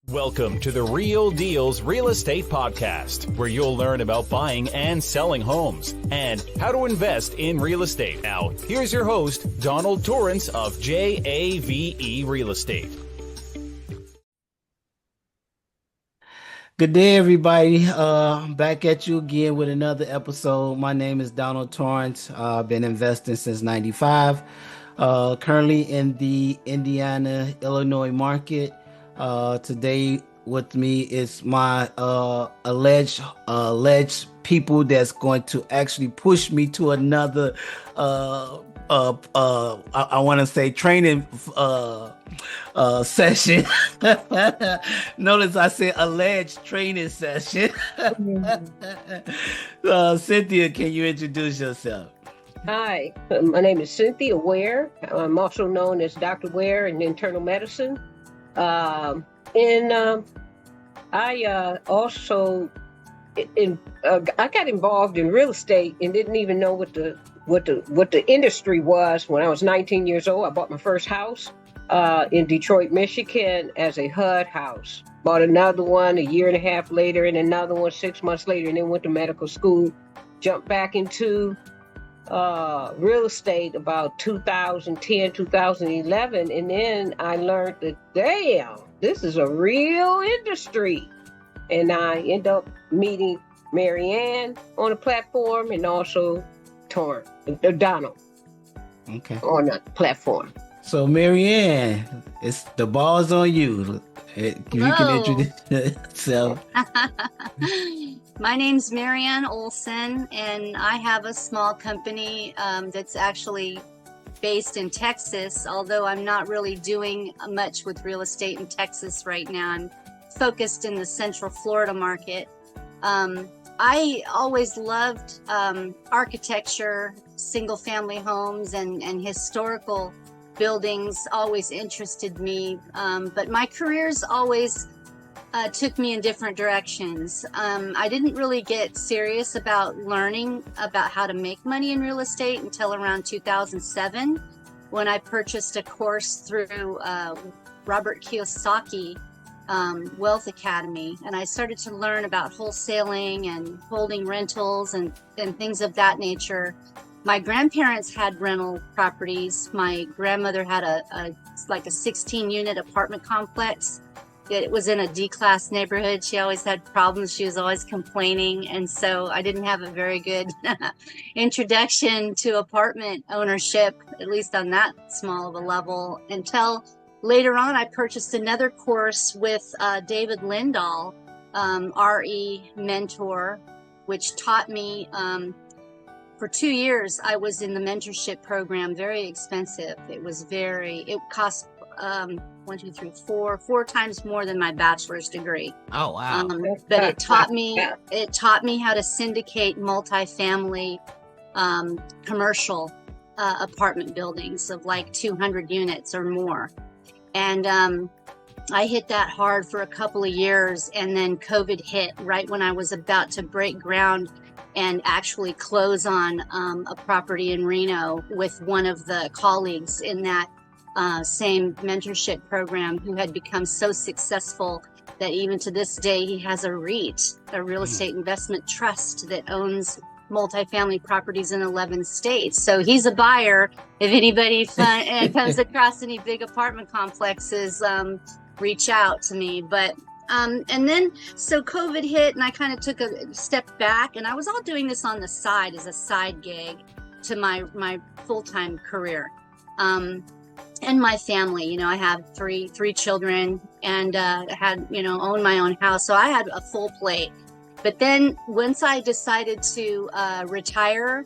Welcome to the Real Deals Real Estate Podcast, where you'll learn about buying and selling homes and how to invest in real estate. Now, here's your host, Donald Torrence of JAVE Real Estate. Good day, everybody. Back at you again with another episode. My name is Donald Torrence. I've been investing since '95. Currently in the Indiana, Illinois market. Today with me is my alleged people that's going to actually push me to another I want to say training session. Notice I said alleged training session. Cynthia, can you introduce yourself? Hi, my name is Cynthia Ware. I'm also known as Dr. Ware in internal medicine. I got involved in real estate and didn't even know what the industry was. When I was 19 years old, I bought my first house in Detroit, Michigan as a HUD house. Bought another one a year and a half later and another one 6 months later, and then went to medical school. Jumped back into real estate about 2010, 2011, and then I learned that, damn, this is a real industry. And I end up meeting Mary Ann on the platform and also Donald on the platform. So Mary Ann, it's the ball's on you. You can introduce yourself. My name's Mary Ann Olsen, and I have a small company that's actually based in Texas, although I'm not really doing much with real estate in Texas right now. I'm focused in the Central Florida market. I always loved architecture, single-family homes, and historical buildings always interested me, but my careers always took me in different directions. I didn't really get serious about learning about how to make money in real estate until around 2007, when I purchased a course through Robert Kiyosaki Wealth Academy, and I started to learn about wholesaling and holding rentals and things of that nature. My grandparents had rental properties. My grandmother had a 16-unit apartment complex. It was in a D-class neighborhood. She always had problems. She was always complaining. And so I didn't have a very good introduction to apartment ownership, at least on that small of a level, until later on I purchased another course with David Lindahl, RE mentor, which taught me for 2 years. I was in the mentorship program, very expensive. It cost four times more than my bachelor's degree. Oh wow! But it taught me how to syndicate multifamily commercial apartment buildings of like 200 units or more. And I hit that hard for a couple of years, and then COVID hit right when I was about to break ground and actually close on a property in Reno with one of the colleagues in that same mentorship program, who had become so successful that even to this day he has a REIT, a real estate investment trust, that owns multifamily properties in 11 states. So he's a buyer. If anybody comes across any big apartment complexes, reach out to me. But and then so COVID hit, and I kind of took a step back, and I was all doing this on the side as a side gig to my full-time career. And my family, I have three children, and had, owned my own house. So I had a full plate. But then once I decided to retire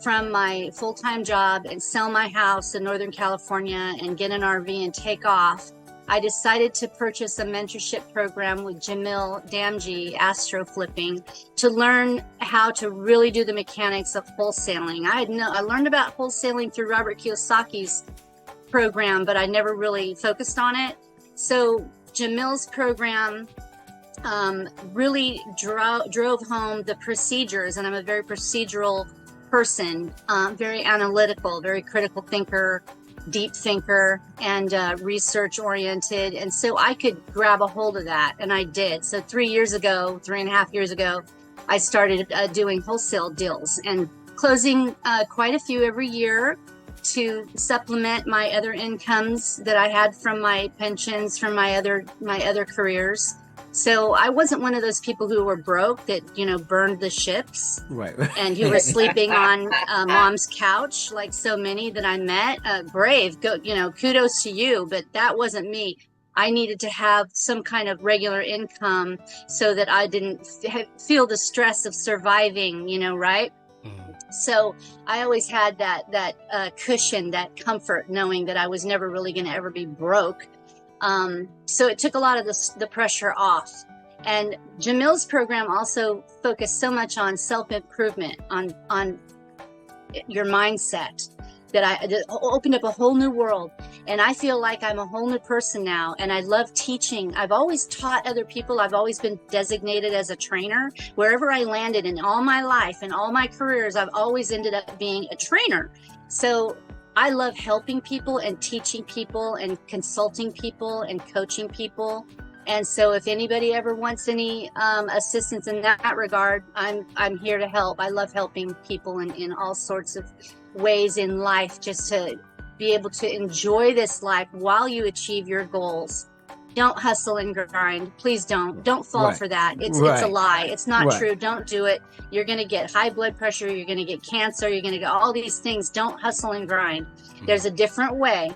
from my full-time job and sell my house in Northern California and get an RV and take off, I decided to purchase a mentorship program with Jamil Damji, Astro Flipping, to learn how to really do the mechanics of wholesaling. I learned about wholesaling through Robert Kiyosaki's program, but I never really focused on it. So Jamil's program really drove home the procedures, and I'm a very procedural person, very analytical, very critical thinker, deep thinker and research oriented. And so I could grab a hold of that. And I did. So 3.5 years ago, I started doing wholesale deals and closing quite a few every year to supplement my other incomes that I had from my pensions, from my other careers. So I wasn't one of those people who were broke that, burned the ships. Right. And who were sleeping on mom's couch, like so many that I met. Brave, kudos to you, but that wasn't me. I needed to have some kind of regular income so that I didn't feel the stress of surviving, right? So I always had that cushion, that comfort, knowing that I was never really going to ever be broke. So it took a lot of the pressure off. And Jamil's program also focused so much on self-improvement, on your mindset, that opened up a whole new world. And I feel like I'm a whole new person now. And I love teaching. I've always taught other people. I've always been designated as a trainer. Wherever I landed in all my life and all my careers, I've always ended up being a trainer. So I love helping people and teaching people and consulting people and coaching people. And so if anybody ever wants any assistance in that regard, I'm here to help. I love helping people in all sorts of ways in life, just to be able to enjoy this life while you achieve your goals. Don't hustle and grind. Please don't fall for that. It's a lie. It's not true. Don't do it. You're going to get high blood pressure. You're going to get cancer. You're going to get all these things. Don't hustle and grind. There's a different way.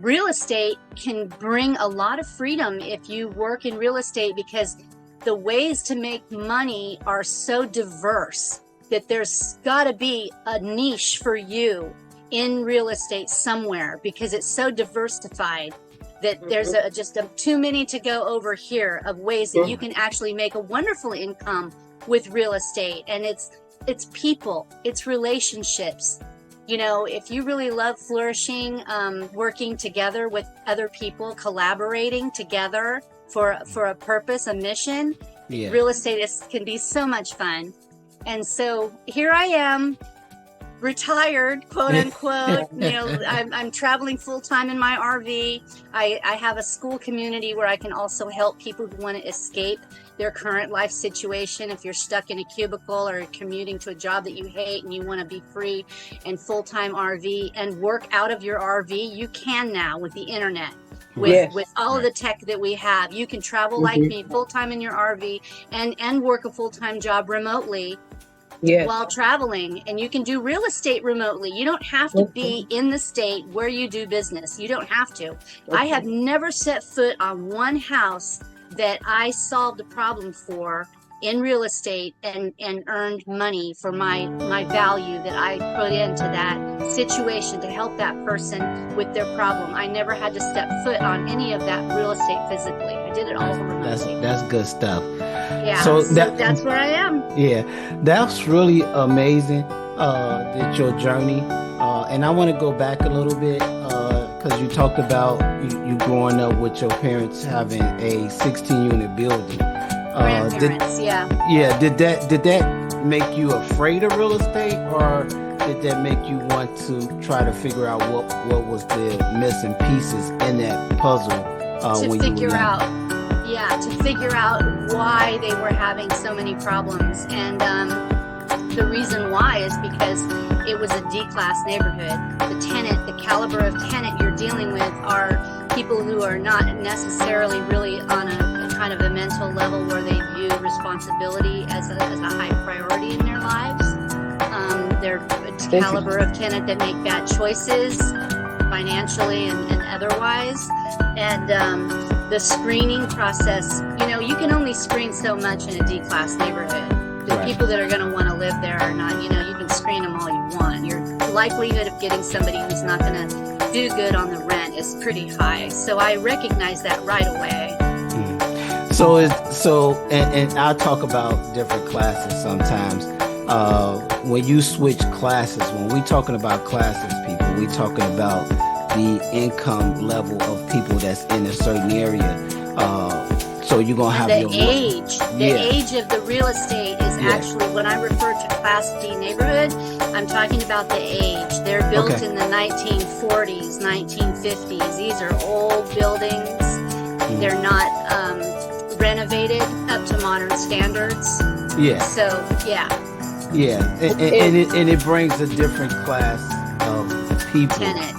Real estate can bring a lot of freedom if you work in real estate, because the ways to make money are so diverse that there's got to be a niche for you in real estate somewhere, because it's so diversified that there's just too many to go over here of ways that you can actually make a wonderful income with real estate. And it's people, it's relationships. If you really love flourishing, working together with other people, collaborating together for a purpose, a mission, real estate can be so much fun. And so here I am, retired, quote unquote. I'm traveling full time in my RV. I have a school community where I can also help people who want to escape their current life situation. If you're stuck in a cubicle or commuting to a job that you hate and you want to be free and full-time RV and work out of your RV, you can now with the internet. With all of the tech that we have, you can travel like me, full-time in your RV and work a full-time job remotely while traveling. And you can do real estate remotely. You don't have to be in the state where you do business. You don't have to. I have never set foot on one house that I solved a problem for in real estate and earned money for my value that I put into that situation to help that person with their problem. I never had to step foot on any of that real estate physically. I did it all remotely. That's good stuff. Yeah, so that's where I am. Yeah, that's really amazing, that your journey. And I want to go back a little bit, because you talked about you growing up with your parents having a 16-unit building. Grandparents, Yeah, did that make you afraid of real estate, or did that make you want to try to figure out what was the missing pieces in that puzzle? To figure out why they were having so many problems. And the reason why is because it was a D-class neighborhood. The caliber of tenant you're dealing with are people who are not necessarily really on a kind of a mental level where they view responsibility as a high priority in their lives. They're a caliber of tenant that make bad choices financially and otherwise. And the screening process, you can only screen so much in a D-class neighborhood. The people that are going to want to live there are not, you can screen them all you want. Your likelihood of getting somebody who's not going to do good on the rent is pretty high. So I recognize that right away. And I'll talk about different classes sometimes. When you switch classes, when we're talking about classes, people, we're talking about the income level of people that's in a certain area. So you're gonna have the age of the real estate is Yeah. actually, when I refer to Class D neighborhood, I'm talking about the age. They're built Okay. in the 1940s, 1950s. These are old buildings. They're not renovated up to modern standards. Yeah. So yeah, Yeah, and it brings a different class of people tenant.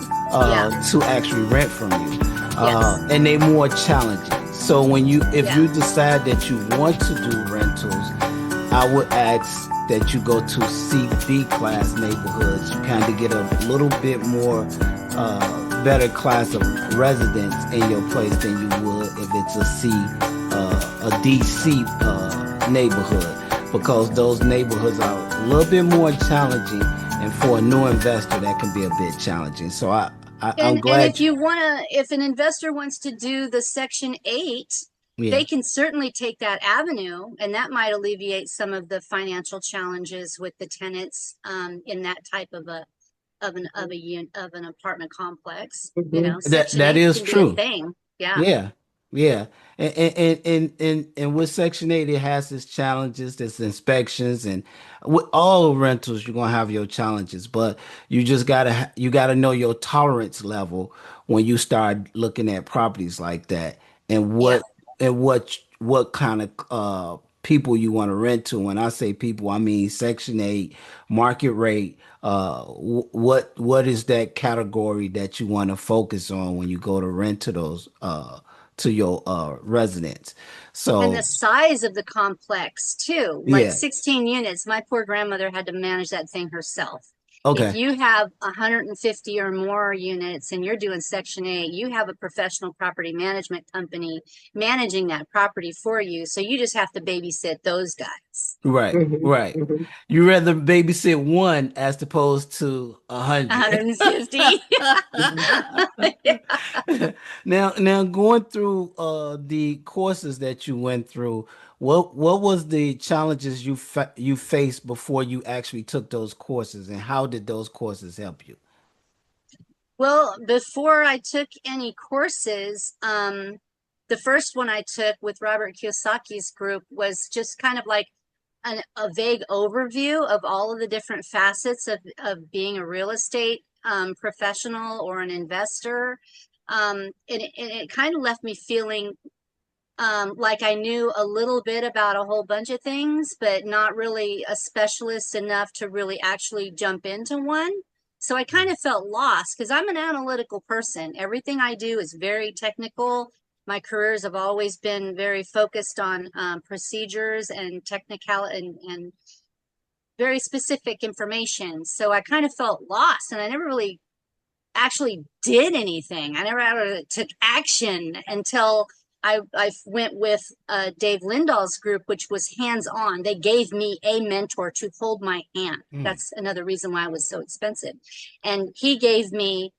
to actually rent from you, Yes. and they more challenging. So if Yeah. you decide that you want to do rentals, I would ask that you go to C, B class neighborhoods. You kind of get a little bit more better class of residents in your place than you would if it's a C, a DC neighborhood. Because those neighborhoods are a little bit more challenging, and for a new investor, that can be a bit challenging. So I'm And glad. if an investor wants to do the Section 8, Yeah. they can certainly take that avenue, and that might alleviate some of the financial challenges with the tenants in that type of an apartment complex. You know, Section that 8 is can true. be a thing. Yeah. Yeah, yeah, and with Section 8, it has its challenges, its inspections, and with all rentals, you're gonna have your challenges. But you just gotta know your tolerance level when you start looking at properties like that, and Yeah. what kind of people you want to rent to. When I say people, I mean Section 8, market rate. What is that category that you want to focus on when you go to rent to those to your residents? And So the size of the complex too, like yeah, 16 units. My poor grandmother had to manage that thing herself. If okay, you have 150 or more units and you're doing Section 8, you have a professional property management company managing that property for you. So you just have to babysit those guys. right, right. You rather babysit one as opposed to 100. 150. Yeah. Now going through the courses that you went through, what was the challenges you faced before you actually took those courses, and how did those courses help you? Well, before I took any courses, the first one I took with Robert Kiyosaki's group was just kind of like a vague overview of all of the different facets of being a real estate professional or an investor. And it kind of left me feeling like I knew a little bit about a whole bunch of things, but not really a specialist enough to really actually jump into one. So I kind of felt lost because I'm an analytical person. Everything I do is very technical. My careers have always been very focused on procedures and technical and very specific information. So I kind of felt lost, and I never really actually did anything. I never ever took action until I went with Dave Lindahl's group, which was hands-on. They gave me a mentor to hold my hand. That's another reason why it was so expensive. And he gave me,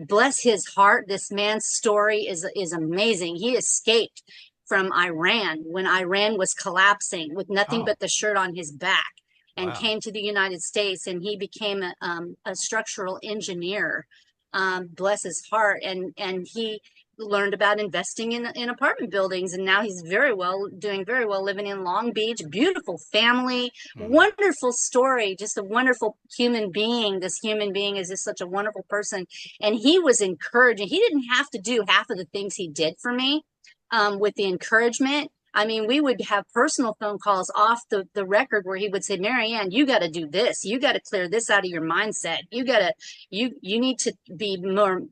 bless his heart, this man's story is amazing. He escaped from Iran when Iran was collapsing with nothing but the shirt on his back, and came to the United States, and he became a structural engineer. Bless his heart, and he learned about investing in apartment buildings, and now he's doing very well living in Long Beach. Beautiful family, wonderful story, just a wonderful human being. This human being is just such a wonderful person, and he was encouraging. He didn't have to do half of the things he did for me with the encouragement. I mean, we would have personal phone calls off the record where he would say, Marianne, you got to do this. You got to clear this out of your mindset. You need to be more,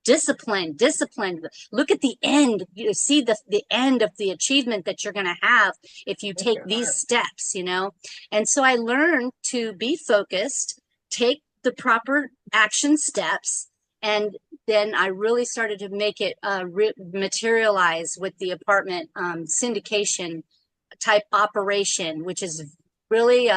disciplined. Look at the end. You see the end of the achievement that you're going to have if you take these steps, And so I learned to be focused, take the proper action steps, and then I really started to make it materialize with the apartment syndication type operation, which is really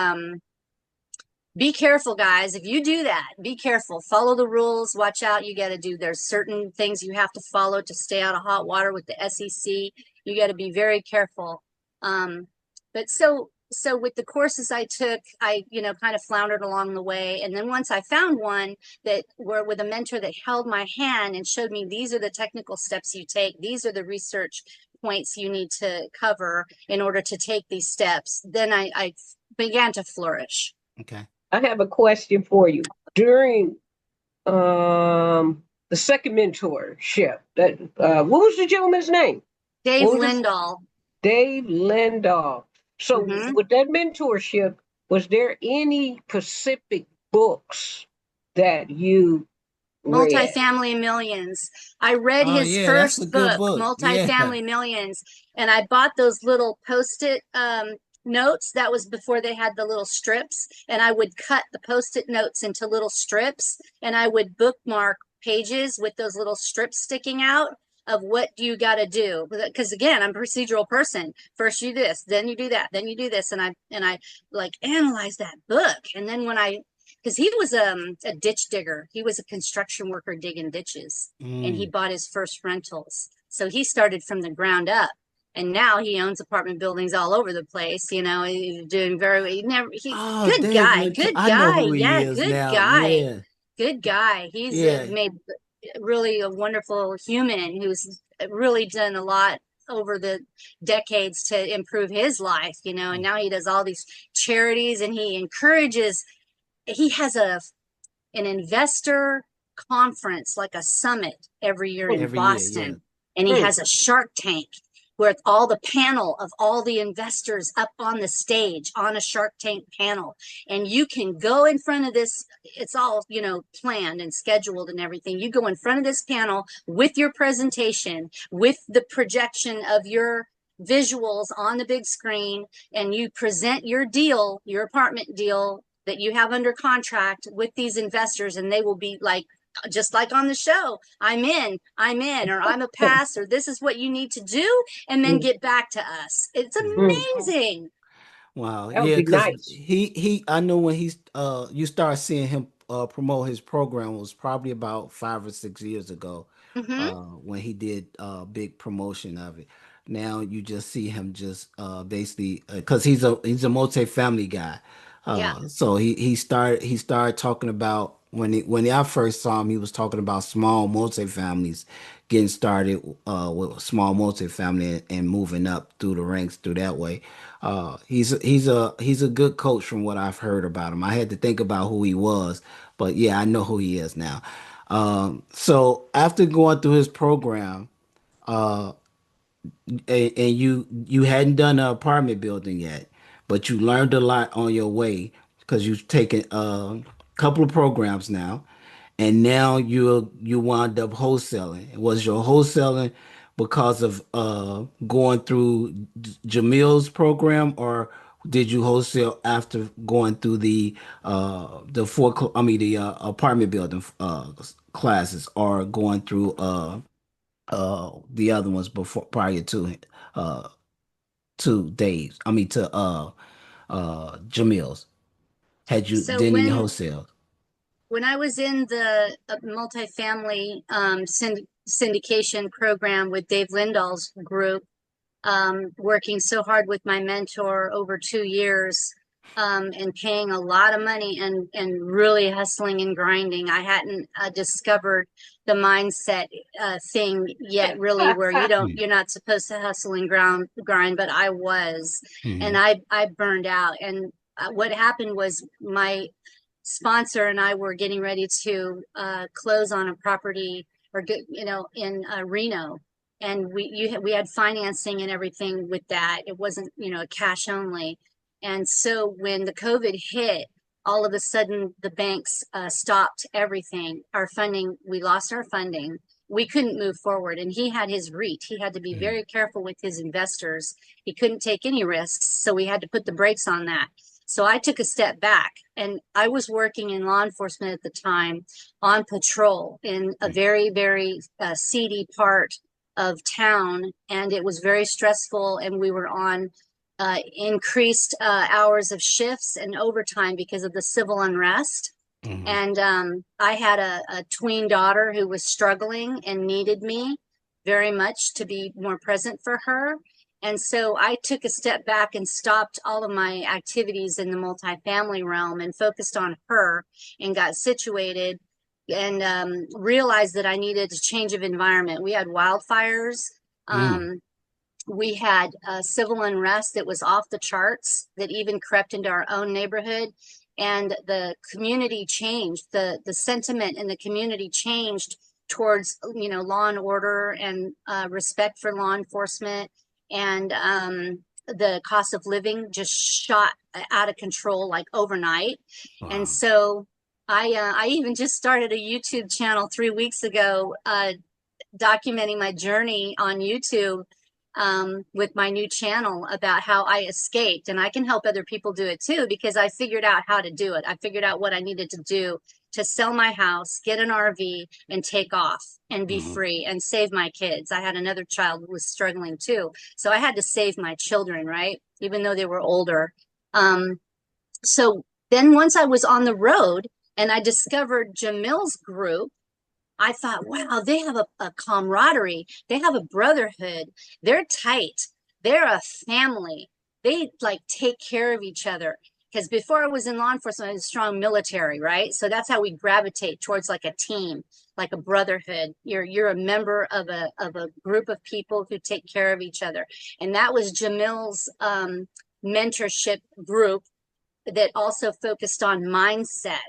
be careful, guys. If you do that, be careful. Follow the rules. Watch out. There's certain things you have to follow to stay out of hot water with the SEC. You got to be very careful. But so with the courses I took, I, kind of floundered along the way. And then once I found one that were with a mentor that held my hand and showed me, these are the technical steps you take. These are the research points you need to cover in order to take these steps, then I began to flourish. Okay. I have a question for you. During the second mentorship, that what was the gentleman's name? Dave What was his- Lindahl. Dave Lindahl. So Mhm. with that mentorship, was there any specific books that you read? Multifamily Millions. I read Oh his yeah, that's a first good book, book. Yeah. Multifamily Millions, and I bought those little post-it notes. That was before they had the little strips, and I would cut the post-it notes into little strips, and I would bookmark pages with those little strips sticking out of what do you got to do, because again, I'm a procedural person. First you do this, then you do that, then you do this, and I like analyze that book, and then when I because he was a ditch digger. He was a construction worker digging ditches, and he Mm. bought his first rentals. So he started from the ground up, and now he owns apartment buildings all over the place. You know, he's doing very. Oh, Good Dave guy, Linton. good I know guy. who he Yeah, is good now. guy, Yeah. good guy. He's Yeah. made really a wonderful human who's really done a lot over the decades to improve his life. You know, and now he does all these charities, and he encourages. He has an investor conference, like a summit every year in Every year, yeah. Boston. And he has a Shark Tank where all the panel of all the investors up on the stage on a Shark Tank panel. And you can go in front of this, it's all, you know, planned and scheduled and everything. You go in front of this panel with your presentation, with the projection of your visuals on the big screen, and you present your deal, your apartment deal that you have under contract with these investors, and they will be like, just like on the show, I'm in, or I'm a pass, or this is what you need to do, and then get back to us. It's amazing. Wow. That would Yeah, be because nice. he I know when he's you start seeing him promote his program was probably about 5 or 6 years ago, Hmm. when he did big promotion of it. Now you just see him just basically because he's a multi-family guy. Yeah. So he started talking about when I first saw him, he was talking about small multifamilies getting started with small multifamily and moving up through the ranks through that way. He's a good coach from what I've heard about him. I had to think about who he was, but yeah, I know who he is now. So after going through his program, and you hadn't done an apartment building yet, but you learned a lot on your way because you've taken a couple of programs now, and now you wound up wholesaling. Was your wholesaling because of going through Jamil's program, or did you wholesale after going through the the apartment building classes, or going through the other ones before prior uh to Dave's, to Jamil's? Had you So done any wholesale? when I was in the multifamily syndication program with Dave Lindahl's group, working so hard with my mentor over 2 years, and paying a lot of money and really hustling and grinding. I hadn't discovered the mindset thing yet, really, where you're not supposed to hustle and grind, but I was, and Mm-hmm. I burned out. And what happened was my sponsor and I were getting ready to close on a property, or in Reno, and we had financing and everything with that. It wasn't, cash only. And so when the COVID hit, all of a sudden the banks stopped everything. Our funding, we lost our funding. We couldn't move forward, and he had his REIT. He had to be very careful with his investors. He couldn't take any risks, so we had to put the brakes on that. So I took a step back, and I was working in law enforcement at the time on patrol in a very, very seedy part of town, and it was very stressful, and we were on increased hours of shifts and overtime because of the civil unrest. Mm-hmm. And I had a tween daughter who was struggling and needed me very much to be more present for her. And so I took a step back and stopped all of my activities in the multifamily realm and focused on her, and got situated, and realized that I needed a change of environment. We had wildfires. Mm. We had civil unrest that was off the charts, that even crept into our own neighborhood. And the community changed, the sentiment in the community changed towards, law and order and respect for law enforcement. And the cost of living just shot out of control like overnight. Wow. And so I even just started a YouTube channel 3 weeks ago, documenting my journey on YouTube with my new channel about how I escaped. And I can help other people do it too, because I figured out how to do it. I figured out what I needed to do to sell my house, get an RV, and take off and be free and save my kids. I had another child who was struggling too. So I had to save my children, right? Even though they were older. So then once I was on the road and I discovered Jamil's group, I thought, wow, they have a camaraderie. They have a brotherhood. They're tight. They're a family. They like take care of each other. Because before I was in law enforcement, I was strong military, right? So that's how we gravitate towards like a team, like a brotherhood. You're a member of a group of people who take care of each other. And that was Jamil's mentorship group that also focused on mindset,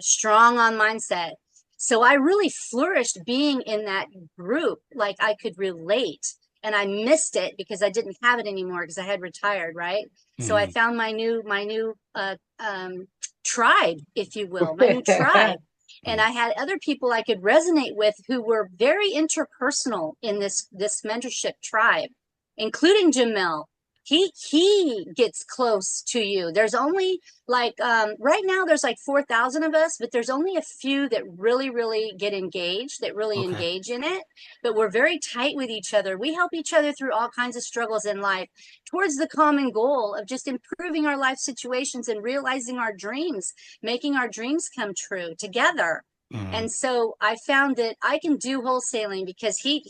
strong on mindset. So I really flourished being in that group. Like I could relate, and I missed it because I didn't have it anymore because I had retired. Right. So I found my new tribe, if you will, my new tribe. And I had other people I could resonate with who were very interpersonal in this mentorship tribe, including Jamil. He gets close to you. There's only like, right now there's like 4,000 of us, but there's only a few that really get engaged, that really engage in it. But we're very tight with each other. We help each other through all kinds of struggles in life towards the common goal of just improving our life situations and realizing our dreams, making our dreams come true together. And so I found that I can do wholesaling because he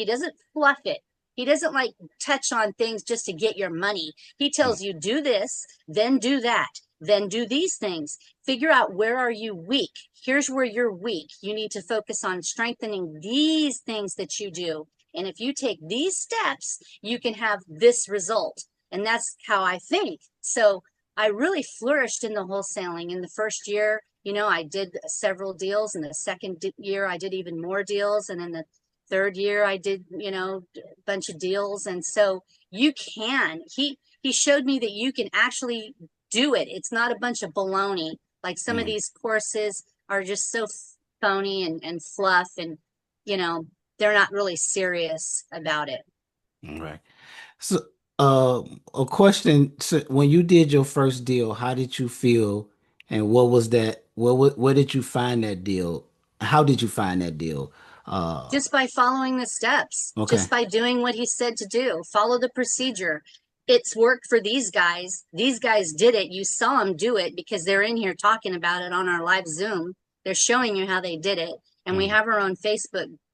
doesn't fluff it. He doesn't like touch on things just to get your money. He tells you do this, then do that, then do these things. Figure out where are you weak. Here's where you're weak. You need to focus on strengthening these things that you do. And if you take these steps, you can have this result. And that's how I think. So I really flourished in the wholesaling. In the first year, I did several deals. In the second year, I did even more deals. And in the third year, I did, a bunch of deals. And so you can, he showed me that you can actually do it. It's not a bunch of baloney. Like some of these courses are just so phony and fluff, and, they're not really serious about it. Right. So, a question, so when you did your first deal, how did you feel? And what was that? Where did you find that deal? How did you find that deal? Just by following the steps, just by doing what he said to do, follow the procedure. It's worked for these guys. These guys did it. You saw them do it because they're in here talking about it on our live Zoom. They're showing you how they did it. And we have our own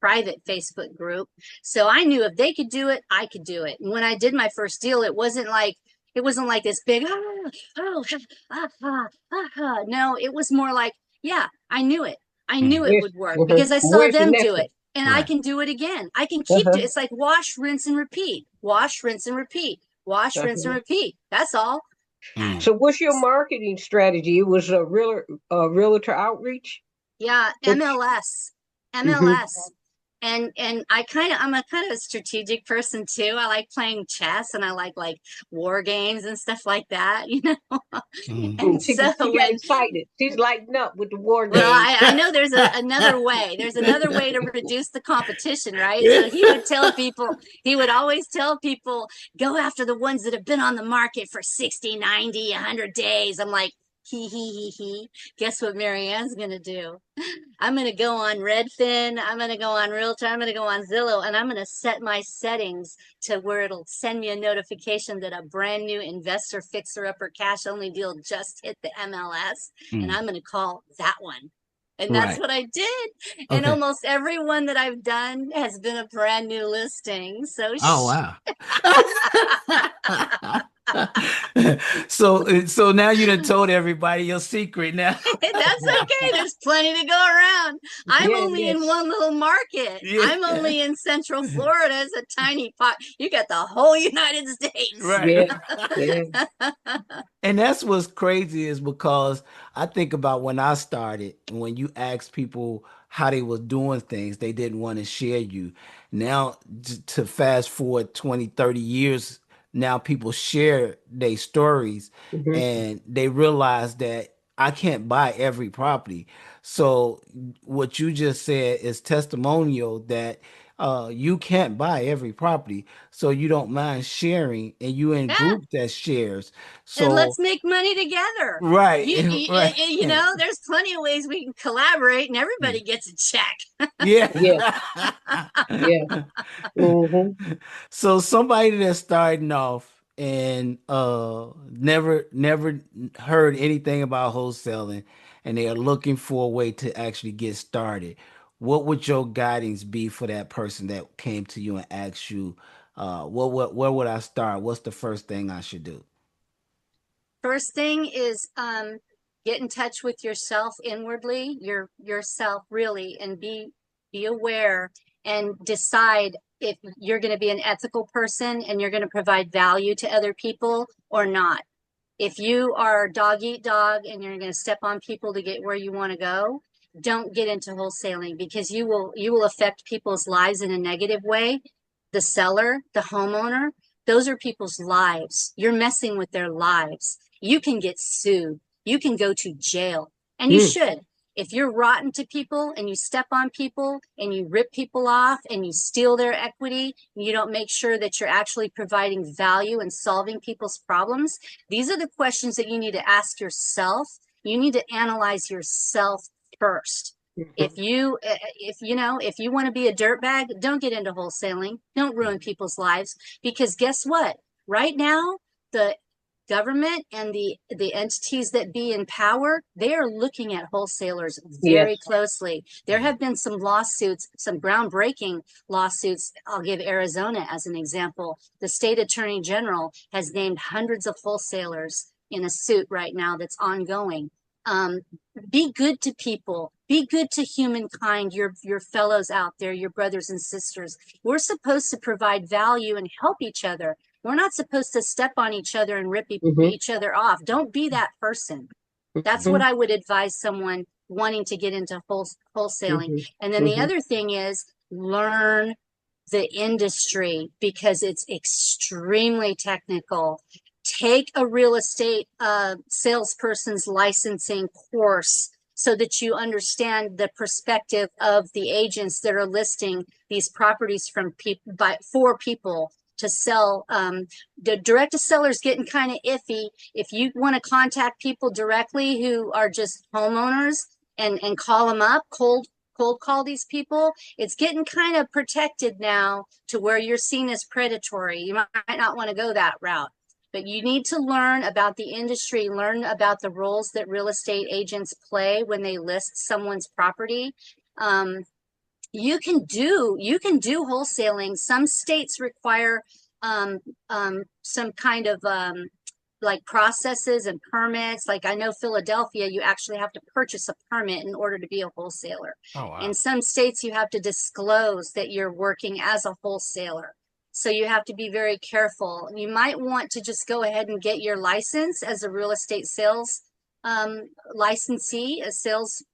private Facebook group. So I knew if they could do it, I could do it. And when I did my first deal, it wasn't like this big, no, it was more like, yeah, I knew it. I knew it would work because I saw them do it, and I can do it again. I can keep it. It's like wash, rinse, and repeat. Wash, rinse, and repeat. Wash, rinse, and repeat. That's all. So what's your marketing strategy? It was a realtor outreach? Yeah, MLS. And I'm a kind of a strategic person too. I like playing chess, and I like war games and stuff like that, And She got excited. She's lighting up with the war games. Well, I know there's another way. There's another way to reduce the competition, right? So he would always tell people, go after the ones that have been on the market for 60, 90, 100 days. I'm like, he. Guess what Marianne's going to do? I'm going to go on Redfin. I'm going to go on Realtor. I'm going to go on Zillow, and I'm going to set my settings to where it'll send me a notification that a brand new investor fixer upper cash only deal just hit the MLS. And I'm going to call that one. And that's what I did. And almost every one that I've done has been a brand new listing. So, wow. So now you done told everybody your secret now. That's okay. There's plenty to go around. I'm Yeah, only yeah, in one little market. Yeah. I'm only in Central Florida. It's a tiny pot. You got the whole United States. Right. yeah, yeah. And that's what's crazy is because I think about when I started, and when you ask people how they were doing things, they didn't want to share you. Now, to fast forward 20, 30 years, now people share their stories Hmm. and they realize that I can't buy every property. So what you just said is testimonial that you can't buy every property. So you don't mind sharing and you in Yeah. group that shares. And So let's make money together. right, right. You know, there's plenty of ways we can collaborate and everybody gets a check. Yeah. Yeah, yeah. Hmm. So somebody that's starting off and never heard anything about wholesaling and they are looking for a way to actually get started, what would your guidance be for that person that came to you and asked you, where would I start? What's the first thing I should do? First thing is get in touch with yourself inwardly, yourself really, and be aware and decide if you're going to be an ethical person and you're going to provide value to other people or not. If you are dog eat dog and you're going to step on people to get where you want to go, don't get into wholesaling because you will affect people's lives in a negative way. The seller, the homeowner, those are people's lives. You're messing with their lives. You can get sued. You can go to jail, and you Mm. should. If you're rotten to people and you step on people and you rip people off and you steal their equity and you don't make sure that you're actually providing value and solving people's problems, these are the questions that you need to ask yourself. You need to analyze yourself first. Mhm. If you want to be a dirtbag, don't get into wholesaling. Don't ruin people's lives because guess what? Right now, the government and the entities that be in power, they are looking at wholesalers very Yes. closely. There have been some lawsuits, some groundbreaking lawsuits. I'll give Arizona as an example. The state attorney general has named hundreds of wholesalers in a suit right now that's ongoing. Um, be good to people. Be good to humankind, your fellows out there, your brothers and sisters. We're supposed to provide value and help each other. We're not supposed to step on each other and rip Hmm. each other off. Don't be that person. That's what Hmm. I would advise someone wanting to get into wholesaling. Hmm. And then the Hmm. other thing is learn the industry because it's extremely technical. Take a real estate salesperson's licensing course so that you understand the perspective of the agents that are listing these properties for people to sell. The direct to seller is getting kind of iffy. If you want to contact people directly who are just homeowners and call them up, cold call these people, it's getting kind of protected now to where you're seen as predatory. You might not want to go that route. But you need to learn about the industry, learn about the roles that real estate agents play when they list someone's property. Um, you can do wholesaling. Some states require some kind of like processes and permits. Like I know Philadelphia, you actually have to purchase a permit in order to be a wholesaler. Oh wow. In some states, you have to disclose that you're working as a wholesaler. So you have to be very careful. You might want to just go ahead and get your license as a real estate sales licensee,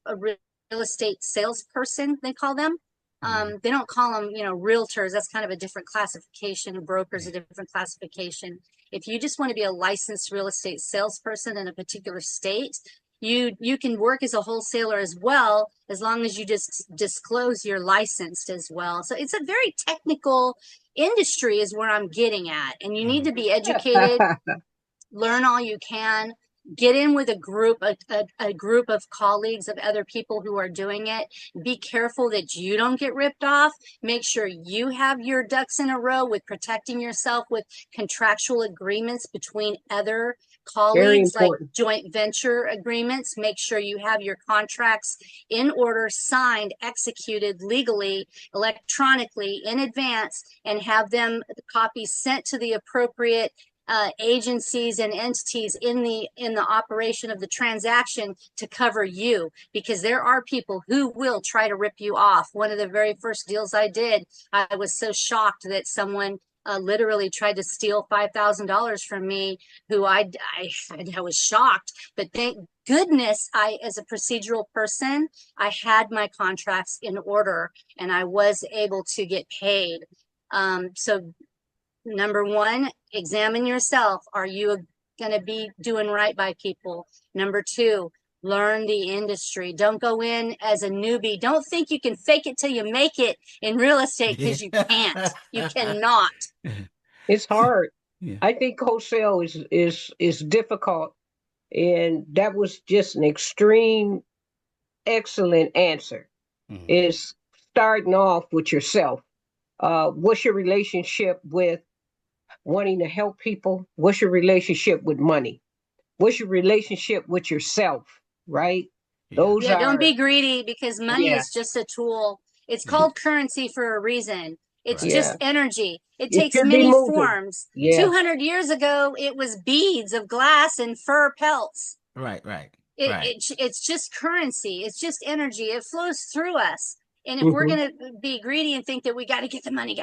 a real estate salesperson, they call them. They don't call them, realtors. That's kind of a different classification. Brokers, a different classification. If you just want to be a licensed real estate salesperson in a particular state, you can work as a wholesaler as well, as long as you just disclose you're licensed as well. So it's a very technical industry is where I'm getting at. And you need to be educated, learn all you can, get in with a group of colleagues of other people who are doing it. Be careful that you don't get ripped off. Make sure you have your ducks in a row with protecting yourself with contractual agreements between other Very colleagues, like important. joint venture agreements. Make sure you have your contracts in order, signed, executed legally, electronically in advance, and have them copies sent to the appropriate agencies and entities in the operation of the transaction to cover you, because there are people who will try to rip you off. One of the very first deals I did, I was so shocked that someone literally tried to steal $5,000 from me, who I was shocked. But thank goodness, as a procedural person, I had my contracts in order and I was able to get paid. So number one, examine yourself. Are you going to be doing right by people? Number two, learn the industry. Don't go in as a newbie. Don't think you can fake it till you make it in real estate, because you can't. You cannot. It's hard. Yeah. I think wholesale is difficult, and that was just an extreme excellent answer. Mhm. Is starting off with yourself. What's your relationship with wanting to help people? What's your relationship with money? What's your relationship with yourself? Right? Yeah. Those Yeah, are don't be greedy, because money Yeah. is just a tool. It's Yeah. called currency for a reason. It's Right. just Yeah. energy. It It takes should be many moving. forms. Yeah. 200 years ago, it was beads of glass and fur pelts. Right. Right. It's just currency. It's just energy. It flows through us. And if we're Mhm. going to be greedy and think that we got to get the money,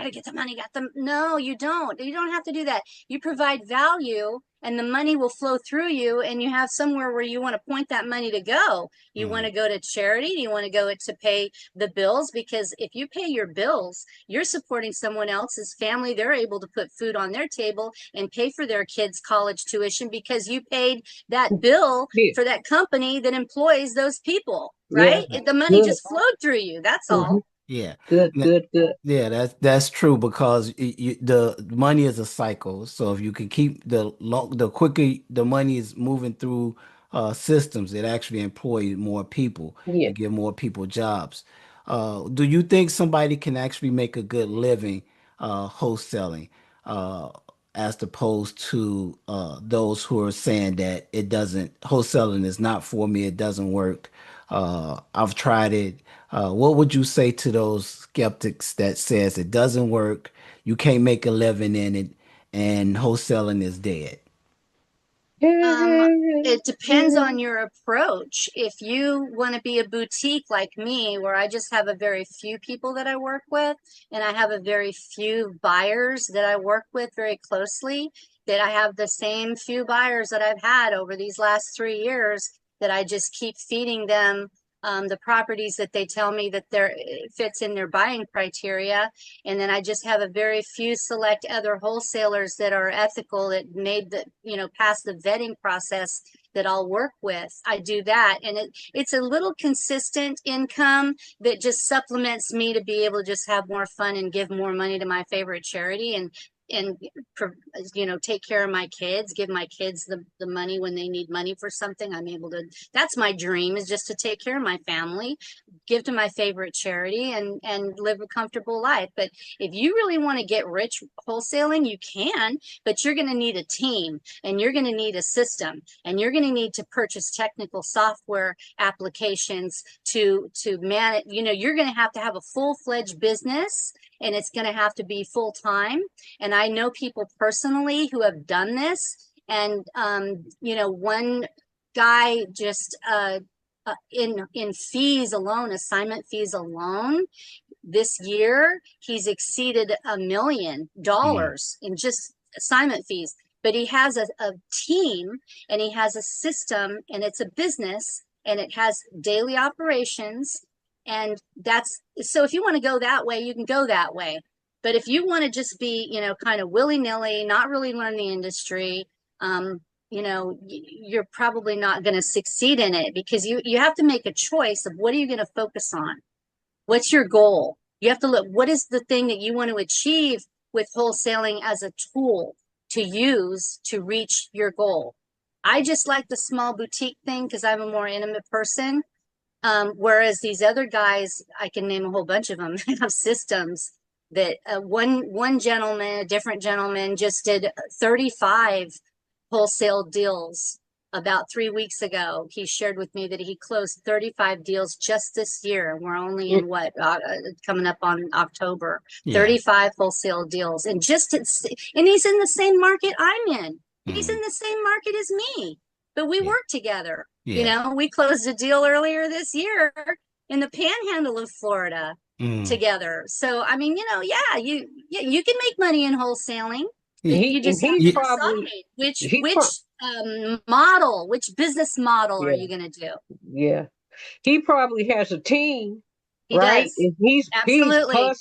no, you don't. You don't have to do that. You provide value, and the money will flow through you, and you have somewhere where you want to point that money to go. You want to go to charity. You want to go to pay the bills, because if you pay your bills, you're supporting someone else's family. They're able to put food on their table and pay for their kids' college tuition, because you paid that bill Yeah. for that company that employs those people, Yeah. right? The money Good. just flowed through you. That's Mhm. all. Yeah. Good. N- Good. Good. Yeah, that's true, because the money is a cycle. So if you can keep the quicker the money is moving through systems, it actually employs more people Yeah. and give more people jobs. Do you think somebody can actually make a good living wholesaling, uh, as opposed to those who are saying that it doesn't, wholesaling is not for me, it doesn't work. I've tried it. What would you say to those skeptics that says it doesn't work, you can't make a living in it, and wholesaling is dead? It depends on your approach. If you want to be a boutique like me, where I just have a very few people that I work with, and I have a very few buyers that I work with very closely, that I have the same few buyers that I've had over these last 3 years, that I just keep feeding them the properties that they tell me that it fits in their buying criteria. And then I just have a very few select other wholesalers that are ethical, that made pass the vetting process, that I'll work with. I do that. And it's a little consistent income that just supplements me to be able to just have more fun and give more money to my favorite charity, and take care of my kids, give my kids the money when they need money for something. I'm able to, that's my dream, is just to take care of my family, give to my favorite charity, and live a comfortable life. But if you really want to get rich wholesaling, you can, but you're going to need a team, and you're going to need a system, and you're going to need to purchase technical software applications to manage. You're going to have a full-fledged business, and it's going to have to be full-time. And I know people personally who have done this. And one guy just in fees alone, assignment fees alone, this year he's exceeded $1 million in just assignment fees. But he has a team, and he has a system, and it's a business, and it has daily operations. And that's so, if you want to go that way, you can go that way. But if you want to just be, kind of willy-nilly, not really learn the industry, you're probably not going to succeed in it, because you have to make a choice of what are you going to focus on? What's your goal? You have to look, what is the thing that you want to achieve with wholesaling as a tool to use to reach your goal? I just like the small boutique thing because I'm a more intimate person. Whereas these other guys, I can name a whole bunch of them, have systems that one gentleman, a different gentleman, just did 35 wholesale deals about 3 weeks ago, he shared with me that he closed 35 deals just this year. And we're only in coming up on October, 35 wholesale deals. And he's in the same market I'm in. He's in the same market as me, but we work together. You know, we closed a deal earlier this year in the panhandle of Florida together. So, I mean, you know, you can make money in wholesaling. You just have to decide which business model are you going to do? Yeah. He probably has a team, he right? does. And Absolutely.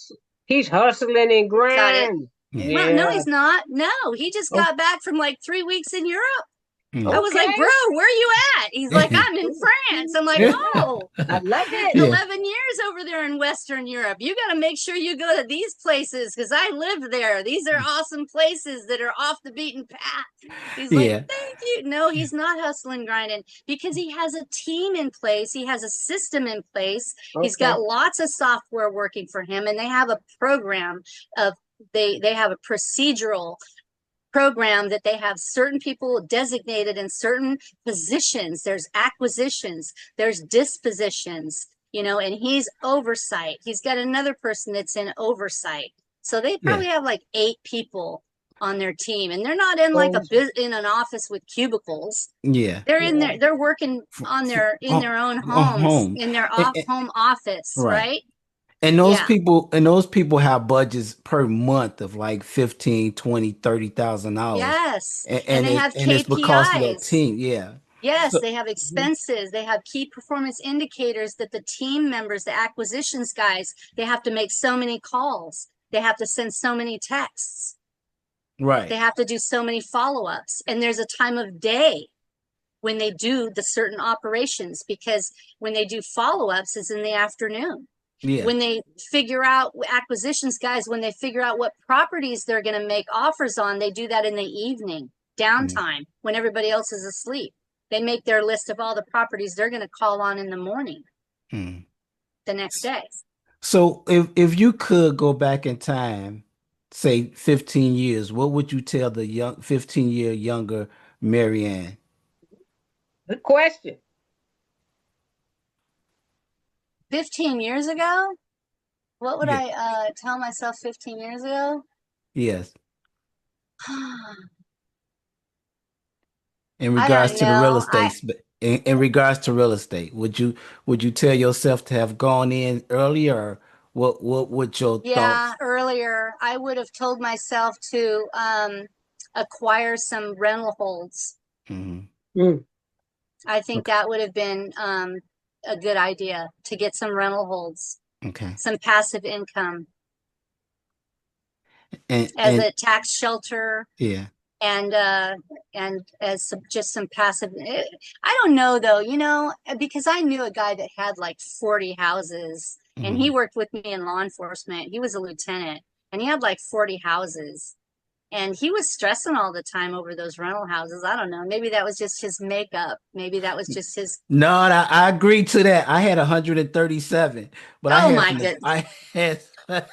He's hustling and grinding. Yeah. Well, no, he's not. No, he just got back from like 3 weeks in Europe. I was like, bro, where are you at? He's like, I'm in France. I'm like, oh, I love it. 11 years over there in Western Europe. You got to make sure you go to these places because I lived there. These are awesome places that are off the beaten path. He's like, thank you. No, he's not hustling, grinding because he has a team in place. He has a system in place. He's got lots of software working for him, and they have a program of they have a procedural program that they have certain people designated in certain positions. There's acquisitions, there's dispositions, you know, and he's oversight. He's got another person that's in oversight. So they probably have like 8 people on their team, and they're not in like in an office with cubicles. They're in there, they're working on their own homes, in their home office, right? And those people have budgets per month of like $15,000, $20,000, $30,000. Yes. And they have KPIs. It's because of their team. Yes, so, they have expenses. They have key performance indicators that the team members, the acquisitions guys, they have to make so many calls. They have to send so many texts. Right. They have to do so many follow-ups. And there's a time of day when they do the certain operations, because when they do follow-ups is in the afternoon. When they figure out acquisitions guys, when they figure out what properties they're going to make offers on, they do that in the evening, downtime, when everybody else is asleep. They make their list of all the properties they're going to call on in the morning, the next day. So if you could go back in time, say 15 years, what would you tell the 15-year younger Marianne? Good question. 15 years ago? What would I tell myself 15 years ago? Yes. In regards to the real estate, in regards to real estate, would you tell yourself to have gone in earlier, or what would your thoughts? Earlier. I would have told myself to acquire some rental holds. I think that would have been a good idea, to get some rental holds, some passive income, and a tax shelter, and as just some passive. I don't know though, you know, because I knew a guy that had like 40 houses, and he worked with me in law enforcement. He was a lieutenant, and he had like 40 houses. And he was stressing all the time over those rental houses. I don't know. Maybe that was just his makeup. Maybe that was just his. No, I agree to that. I had 137, but my goodness. I had. Well,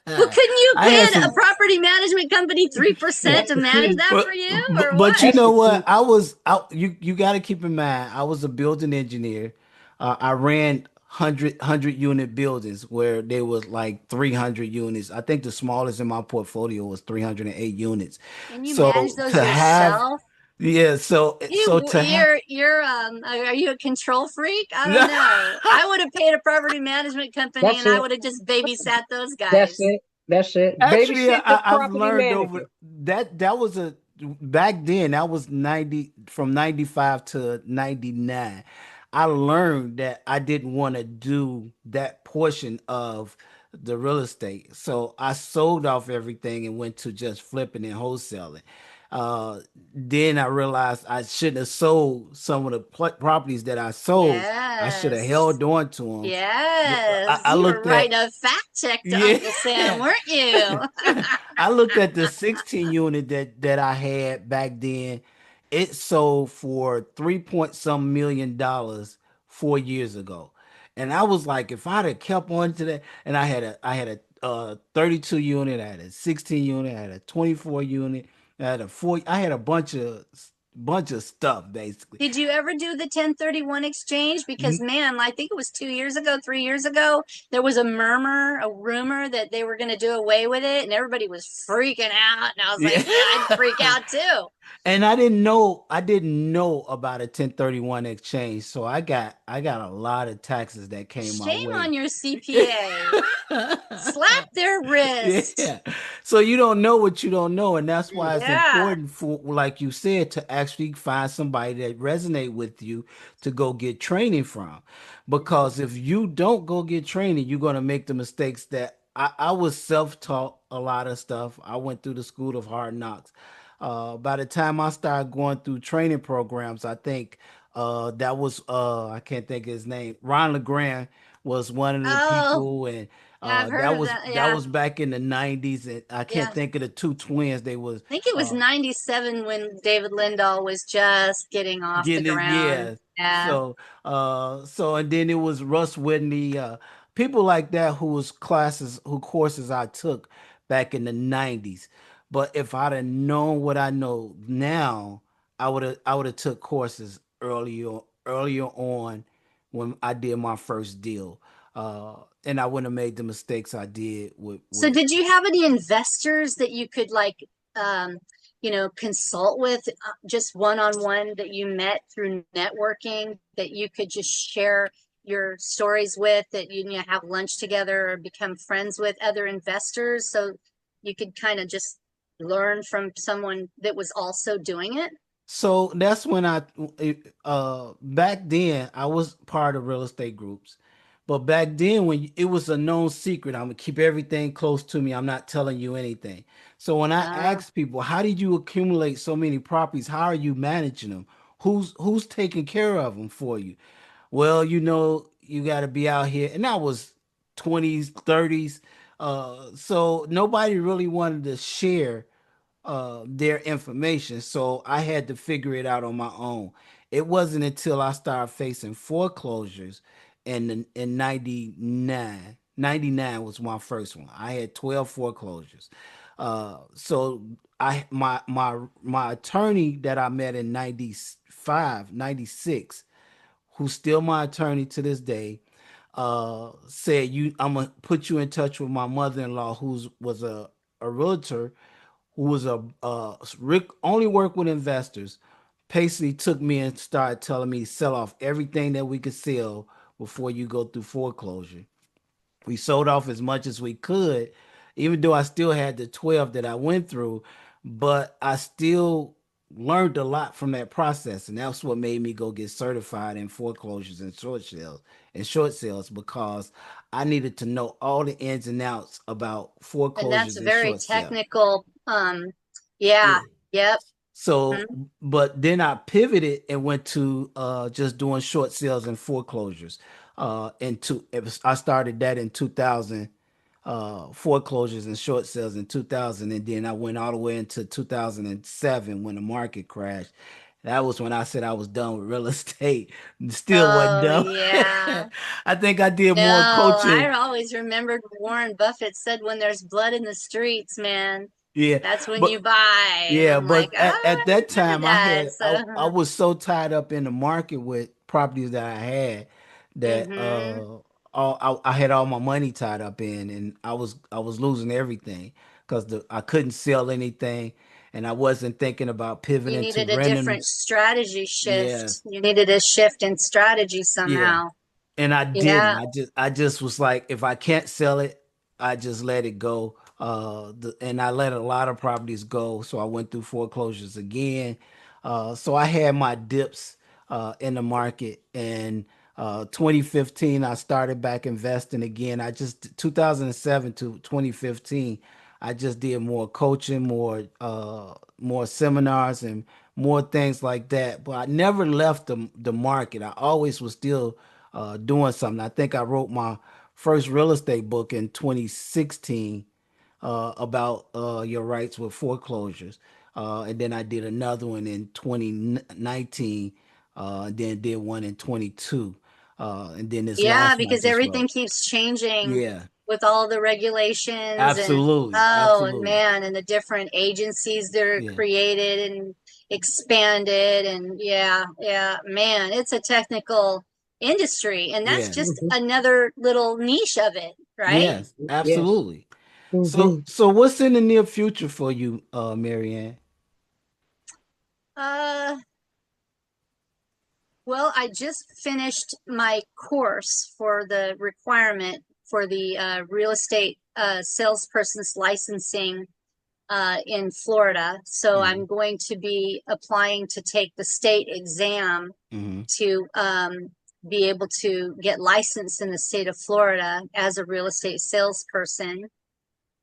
couldn't you pay a property management company 3% to manage that for you, or but what? You know what? You got to keep in mind, I was a building engineer. I ran 100 unit buildings where there was like 300 units. I think the smallest in my portfolio was 308 units. And you manage those yourself? Are you a control freak? I don't know. I would have paid a property management company, I would have just babysat those guys. That's it. Actually, I've learned over that was back then, that was from 95 to 99. I learned that I didn't want to do that portion of the real estate. So I sold off everything and went to just flipping and wholesaling. Then I realized I shouldn't have sold some of the properties that I sold. I should have held on to them. Yes. You were writing a fact check to Uncle Sam, weren't you? I looked at the 16 unit that I had back then. It sold for $3 million 4 years ago. And I was like, if I'd have kept on to that, and I had a 32 unit, I had a 16 unit, I had a 24 unit, I had a 4, I had a bunch of bunch of stuff basically. Did you ever do the 1031 exchange? Because man, I think it was 2 years ago, 3 years ago, there was a rumor that they were going to do away with it, and everybody was freaking out. And I was like, Yeah. yeah, I'd freak out too. And I didn't know about a 1031 exchange. So I got a lot of taxes that came my Shame way. on your CPA. Slap their wrist. Yeah. So you don't know what you don't know. And that's why it's Yeah. important for, like you said, to actually find somebody that resonate with you to go get training from. Because if you don't go get training, you're going to make the mistakes that I was self-taught a lot of stuff. I went through the school of hard knocks. By the time I started going through training programs, I think that was I can't think of his name. Ron LeGrand was one of the Oh, people, and yeah, I've heard of that. that Yeah. was back in the 90s, and I can't Yeah. think of the two twins. They was I think it was 97 when David Lindahl was just getting off the getting it, ground. yeah. Yeah. So and then it was Russ Whitney, people like that who courses I took back in the 90s. But if I'd have known what I know now, I would have took courses earlier on when I did my first deal. And I wouldn't have made the mistakes I did So with did you have any investors that you could um, consult with just one-on-one that you met through networking that you could just share your stories with, that have lunch together or become friends with other investors so you could kind of just learn from someone that was also doing it? So that's when back then I was part of real estate groups. But back then it was a known secret, I'm gonna keep everything close to me. I'm not telling you anything. So when I Uh, ask people, how did you accumulate so many properties? How are you managing them? Who's taking care of them for you? Well, you got to be out here. And that was 20s, 30s. So nobody really wanted to share their information. So I had to figure it out on my own. It wasn't until I started facing foreclosures in 99. 99 was my first one. I had 12 foreclosures. So my attorney that I met in 95, 96, who's still my attorney to this day, said I'm gonna put you in touch with my mother-in-law, who was a realtor, who was Rick, only worked with investors. Basically took me and started telling me to sell off everything that we could sell before you go through foreclosure. We sold off as much as we could, even though I still had the 12 that I went through, but I still learned a lot from that process. And that's what made me go get certified in foreclosures and short sales, because I needed to know all the ins and outs about and that's foreclosures and very short sales. technical. Yeah. Yeah. Yep. So, Mhm. but then I pivoted and went to just doing short sales and foreclosures. I started that in 2000, foreclosures and short sales in 2000, and then I went all the way into 2007 when the market crashed. That was when I said I was done with real estate. Still wasn't Oh, done. yeah. I think I did more No, I coaching. always remembered Warren Buffett said, when there's blood in the streets, man, Yeah, that's when you but buy. And Yeah, I'm like, but at I that remember time that. I So, was so tied up in the market with properties that I had that hmm I had all my money tied up in, and I was losing everything because I couldn't sell anything, and I wasn't thinking about You pivoting to needed a renting. different strategy Yeah, shift. You needed a shift in strategy yeah. somehow. And I didn't. Yeah. I just was like, if I can't sell it, I just let it go. And I let a lot of properties go. So I went through foreclosures again. So I had my dips in the market. And 2015, I started back investing again. 2007 to 2015, I just did more coaching, more seminars, and more things like that. But I never left the market. I always was still doing something. I think I wrote my first real estate book in 2016 about your rights with foreclosures. And then I did another one in 2019, and then did one in 22. And then this Yeah, last one I because just everything wrote. keeps changing. Yeah. with all the regulations Absolutely. and Absolutely. man, and the different agencies that are Yeah. created and expanded, and man, it's a technical industry, and that's Yes. just another little niche of it, right? Yes. Absolutely. Mhm. So what's in the near future for you, Marianne? Uh, well, I just finished my course for the requirement for the real estate salesperson's licensing in Florida. So Mhm. I'm going to be applying to take the state exam Mhm. to be able to get licensed in the state of Florida as a real estate salesperson.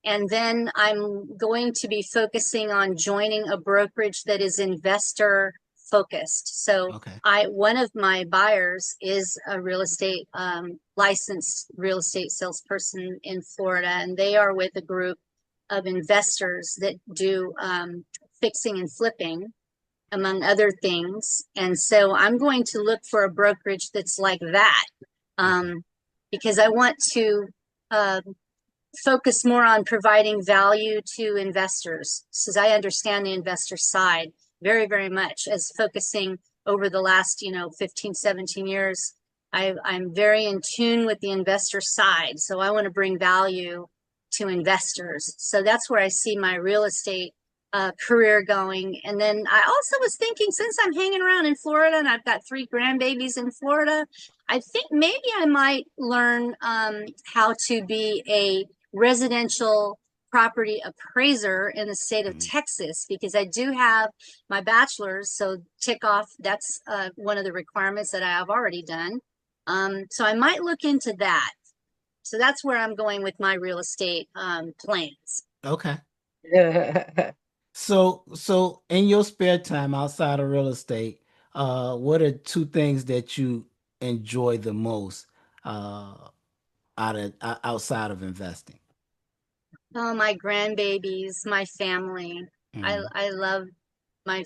And then I'm going to be focusing on joining a brokerage that is investor focused. So Okay. one of my buyers is a real estate licensed real estate salesperson in Florida, and they are with a group of investors that do fixing and flipping, among other things. And so I'm going to look for a brokerage that's like that, because I want to uh, focus more on providing value to investors, because I understand the investor side very, very much, as focusing over the last 15, 17 years. I'm very in tune with the investor side, so I want to bring value to investors. So that's where I see my real estate career going. And then I also was thinking, since I'm hanging around in Florida and I've got 3 grandbabies in Florida, I think maybe I might learn how to be a residential property appraiser in the state of Mhm. Texas, because I do have my bachelor's. So tick off, that's one of the requirements that I have already done. So I might look into that. So that's where I'm going with my real estate plans. Okay. So in your spare time outside of real estate, what are 2 things that you enjoy the most uh outside of investing? Oh, my grandbabies, my family. Mhm. I love I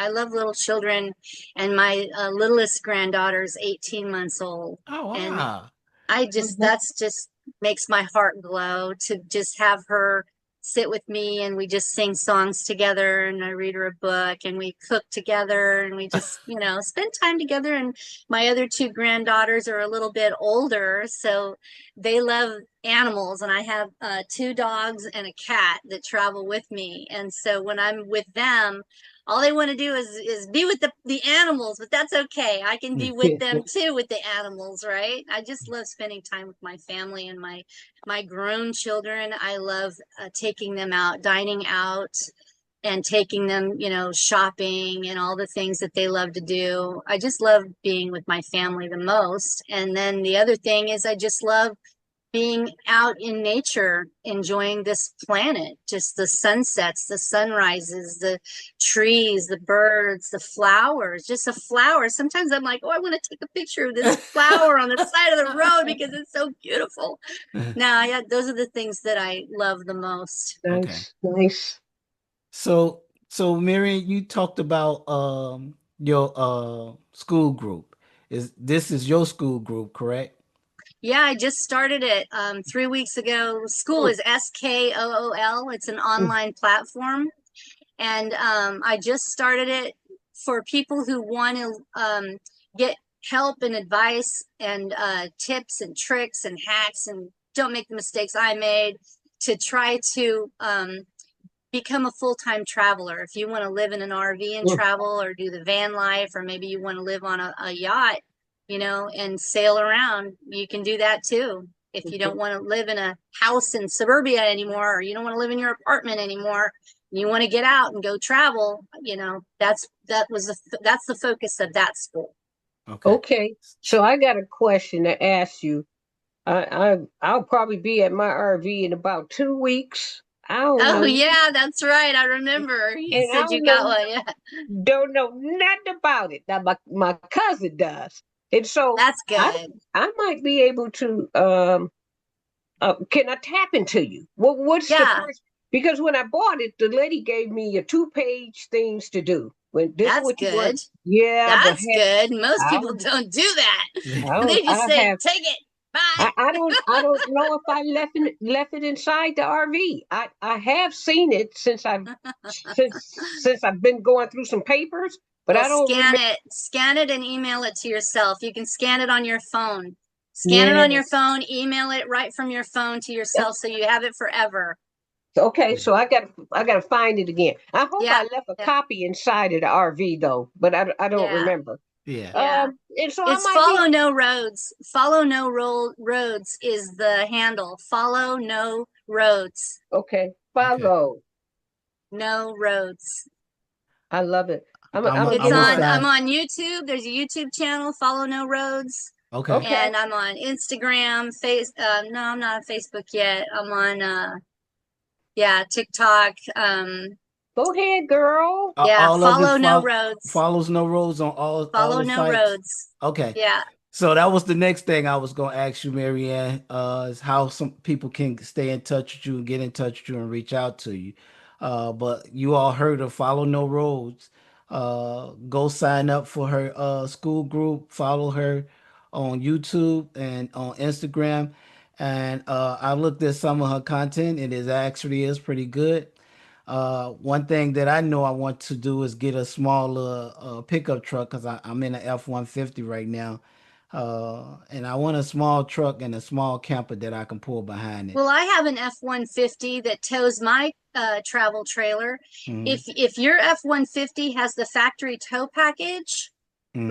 love little children, and my littlest granddaughter is 18 months old, Oh and wow. that's just makes my heart glow to just have her sit with me, and we just sing songs together, and I read her a book, and we cook together, and we just spend time together. And my other 2 granddaughters are a little bit older, so they love animals, and I have 2 dogs and a cat that travel with me. And so when I'm with them, all they want to do is be with the animals, but that's okay. I can be with them too, with the animals, right? I just love spending time with my family and my grown children. I love taking them out, dining out, and taking them, shopping and all the things that they love to do. I just love being with my family the most. And then the other thing is I just love being out in nature, enjoying this planet, just the sunsets, the sunrises, the trees, the birds, the flowers, just a flower. Sometimes I'm like, oh, I want to take a picture of this flower on the side of the road because it's so beautiful. Now, yeah, those are the things that I love the most. Okay. Nice. So Marion, you talked about your school group. This is your school group, correct? Yeah, I just started it 3 weeks ago. School is SKOOL. It's an online platform. And I just started it for people who want to get help and advice and tips and tricks and hacks, and don't make the mistakes I made, to try to become a full-time traveler. If you want to live in an RV and travel, or do the van life, or maybe you want to live on a yacht, and sail around, you can do that too. If you don't want to live in a house in suburbia anymore, or you don't want to live in your apartment anymore, you want to get out and go travel, that's the focus of that school. Okay. Okay. So I got a question to ask you. I'll probably be at my RV in about 2 weeks. I don't Oh know. yeah, that's right. I remember you And I said you don't got know, one. Yeah, don't know nothing about it. Now my cousin does. And so that's I good. I might be able to can I tap into you? What's the Yeah, first? Because when I bought it, the lady gave me a 2-page things to do. When this is that's what you want. good. Yeah, but That's good. Most I people don't do that. Yeah. They I just say, have take it. Bye. I don't know if I left it inside the RV. I have seen it since I've been going through some papers, but Well, I don't remember. scan it and email it to yourself. You can scan it on your phone. Scan it on your Yes. phone, email it right from your phone to yourself so you have it forever. Okay, so I gotta find it again. I hope Yeah. I left a Yeah. copy inside of the RV though, but I don't Yeah. remember. Yeah. Yeah. And so I It's might be follow no roads. Follow no roads is the handle. Follow no roads. okay. Okay. Follow. No roads. I love it. I'm I'm a, gonna It's get I'm a on. I'm sign. on YouTube. There's a YouTube channel, Follow No Roads. Okay. Okay. And I'm on Instagram, no, I'm not on Facebook yet. I'm on TikTok. Go ahead, girl. All of it Follow No Roads. follows no roads on all Follow the No sites. Roads. Okay. Yeah. So that was the next thing I was going to ask you, Marianne, is how some people can stay in touch with you and get in touch with you and reach out to you. But you all heard of Follow No Roads. Go sign up for her school group. Follow her on YouTube and on Instagram. And I looked at some of her content. It is actually is pretty good. One thing that I know I want to do is get a small pickup truck because I'm in an F-150 right now. And I want a small truck and a small camper that I can pull behind it. Well, I have an F-150 that tows my travel trailer. Hmm. If your F-150 has the factory tow package, Hmm.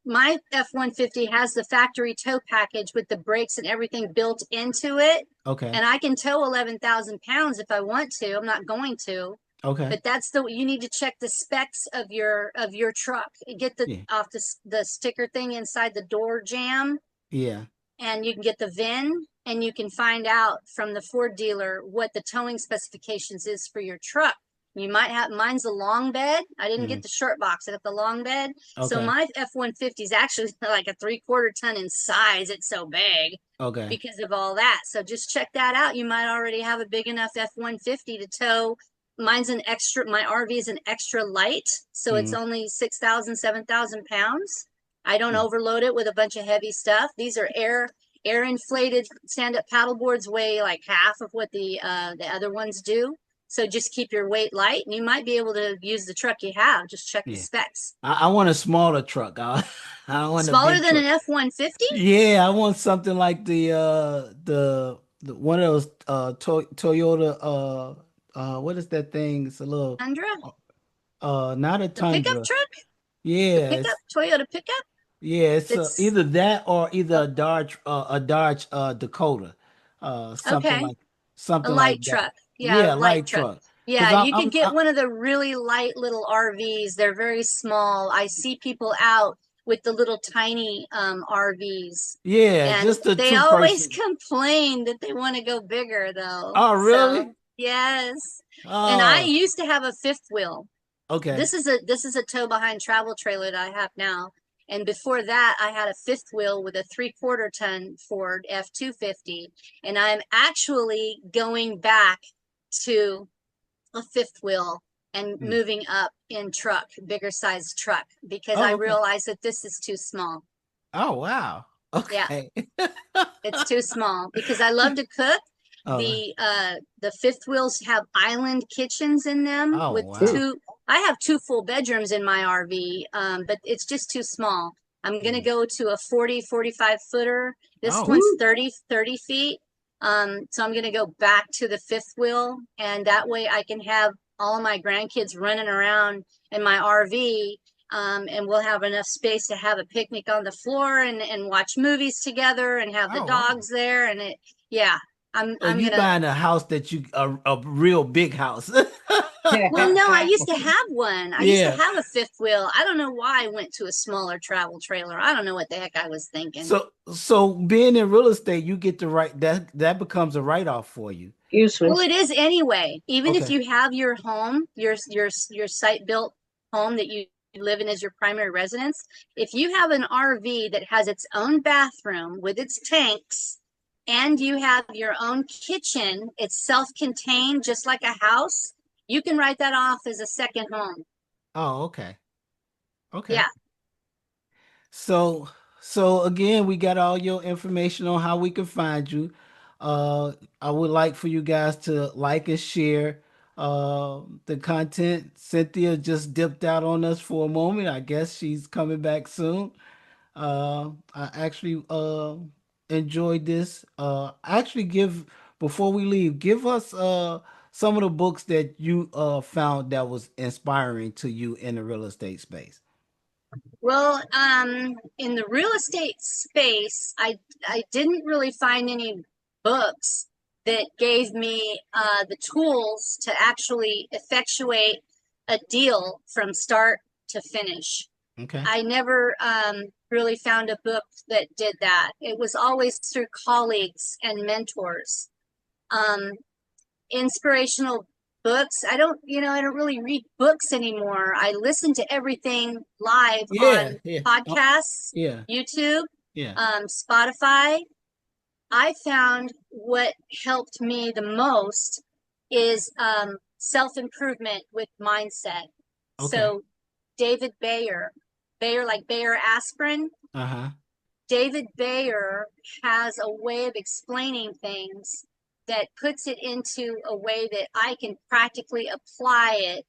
my F-150 has the factory tow package with the brakes and everything built into it, Okay. and I can tow 11,000 pounds if I want to. I'm not going to, Okay. but you need to check the specs of your truck. Get Yeah. the sticker thing inside the door jamb, Yeah. and you can get the VIN, and you can find out from the Ford dealer what the towing specifications is for your truck. You might have mine's a long bed. I didn't Hmm. get the short box. I got the long bed. So Okay. my F-150 is actually like a 3/4 ton in size. It's so big Okay. because of all that. So just check that out. You might already have a big enough F-150 to tow. My RV is an extra light. So it's Hmm. only 6,000, 7,000 pounds. I don't Yeah. overload it with a bunch of heavy stuff. These are air inflated stand-up paddle boards, weigh like half of what the other ones do. So just keep your weight light, and you might be able to use the truck you have. Just check the Yeah. specs. I want a smaller truck. I don't want a Smaller big than truck. an F-150? Yeah, I want something like the one of those Toyota what is that thing? It's a little Tundra? not a The pickup Tundra. truck? The Yeah, pickup Toyota pickup? it's That's either that or either oh, a Dodge Dakota. Something okay. like A something light like that. truck. Yeah, Yeah, light light truck. truck. Cuz Yeah, you could get one of the really light little RVs. They're very small. I see people out with the little tiny RVs, yeah, and just a they two always person. complain that they want to go bigger though. Oh, really? So, yes. And I Oh, used to have a fifth wheel. okay. This is a tow behind travel trailer that I have now. And before that, I had a fifth wheel with a 3/4 ton Ford F-250. And I'm actually going back to a fifth wheel and Mm. moving up in truck, bigger size truck, because I Oh, okay. realized that this is too small. Oh, wow. Yeah, Okay. it's too small because I love to cook. Oh, The fifth wheels have island kitchens in them oh, with Mm. wow. two. I have two full bedrooms in my RV, but it's just too small. I'm gonna Mm. go to a 40-45 footer. This Oh, one's Woo. 30 feet. So I'm gonna go back to the fifth wheel, and that way I can have all of my grandkids running around in my RV, and we'll have enough space to have a picnic on the floor and watch movies together and have the oh, wow. dogs there. And yeah, So I'm you gonna. buying a house that a real big house. Well, no, I used to have one. I used to Yeah. have a fifth wheel. I don't know why I went to a smaller travel trailer. I don't know what the heck I was thinking. So being in real estate, you get the right that becomes a write-off for you. Excuse me. Well, it is anyway. Even if Okay. you have your home, your site built home that you live in as your primary residence, if you have an RV that has its own bathroom with its tanks, and you have your own kitchen, it's self-contained, just like a house, you can write that off as a second home. Oh, okay. Okay. Yeah. So So again, we got all your information on how we can find you. Uh, I would like for you guys to like and share the content. Cynthia just dipped out on us for a moment. I guess she's coming back soon. I actually enjoyed this. Actually give before we leave, give us some of the books that you found that was inspiring to you in the real estate space. Well, in the real estate space, I didn't really find any books that gave me the tools to actually effectuate a deal from start to finish. Okay. I never really found a book that did that. It was always through colleagues and mentors. Um, Inspirational books. I don't really read books anymore. I listen to everything live Yeah, on yeah. Oh, podcasts, yeah, YouTube, yeah. Spotify. I found what helped me the most is self-improvement with mindset. Okay. So David Bayer like Bayer aspirin. Uh-huh. David Bayer has a way of explaining things that puts it into a way that I can practically apply it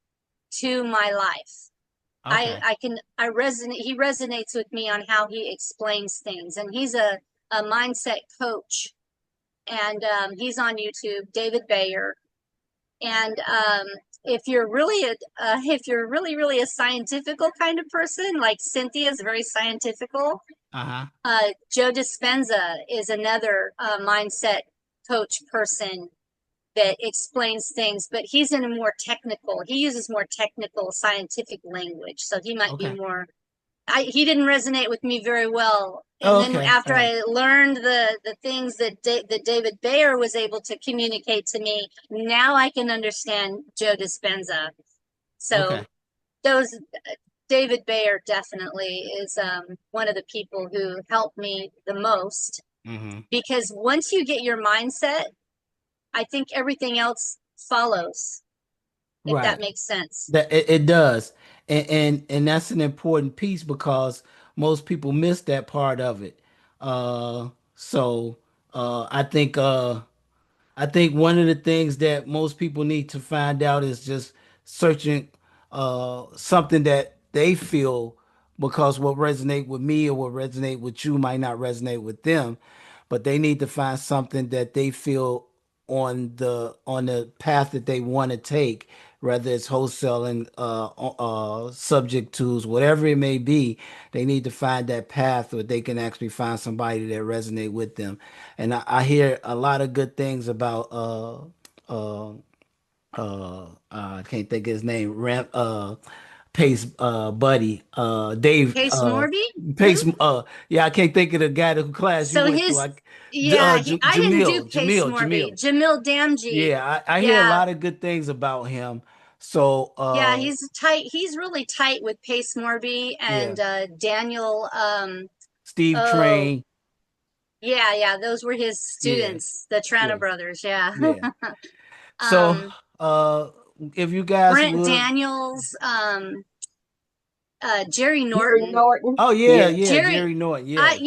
to my life. Okay. I resonate, he resonates with me on how he explains things. And he's a mindset coach. And he's on YouTube, David Bayer. And if you're really if you're really a scientifical kind of person, like Cynthia is very scientifical, Uh-huh. Joe Dispenza is another mindset coach person that explains things, but he's in a more technical, he uses more technical scientific language. So he might be Okay. more, he didn't resonate with me very well. And then Okay. after All right. I learned the things that that David Bayer was able to communicate to me, now I can understand Joe Dispenza. So Okay. those David Bayer definitely is one of the people who helped me the most, Mm-hmm. because once you get your mindset, I think everything else follows, if that Right. makes sense. That it does. And that's an important piece because most people miss that part of it. So I think one of the things that most people need to find out is just searching something that they feel, because what resonate with me or what resonate with you might not resonate with them, but they need to find something that they feel on the path that they want to take, whether it's wholesaling, subject tools, whatever it may be. They need to find that path where they can actually find somebody that resonate with them. And I hear a lot of good things about uh I can't think of his name, Pace buddy, Dave Case Morby, who? Pace yeah, I can't think of the guy who class you So went to. his, yeah, I didn't do Pace Morby. Jamil. Jamil Damji. Yeah, I hear a Yeah, lot of good things about him. So yeah, he's tight. He's really tight with Pace Morby yeah, and Daniel. Steve Oh, Train. yeah, yeah. Those were his Yeah, students, the Trana yeah, brothers. Yeah. yeah. So um, uh if you guys Brent would. Daniels, Jerry Gary Norton. Norton. Oh yeah, Yeah. yeah, Jerry, Jerry Norton, yeah. I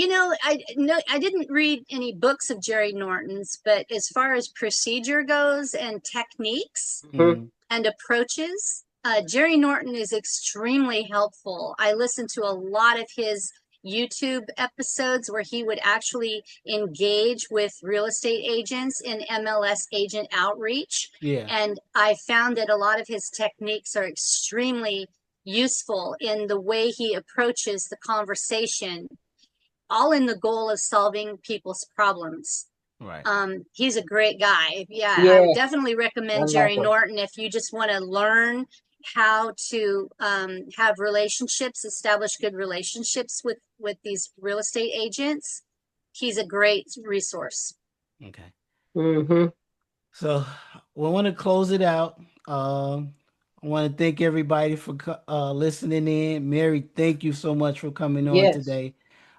no, I didn't read any books of Jerry Norton's, but as far as procedure goes and techniques Mhm. Mm, and approaches, Jerry Norton is extremely helpful. I listened to a lot of his YouTube episodes where he would actually engage with real estate agents in MLS agent outreach. yeah, And I found that a lot of his techniques are extremely useful in the way he approaches the conversation, all in the goal of solving people's problems. right. He's a great guy. Yeah, I would Yeah, definitely I recommend love Jerry him. Norton if you just want to learn how to have relationships, establish good relationships with these real estate agents. He's a great resource. Okay. Hmm. So we want to close it out. I want to thank everybody for listening in. Mary, thank you so much for coming on Yes. today.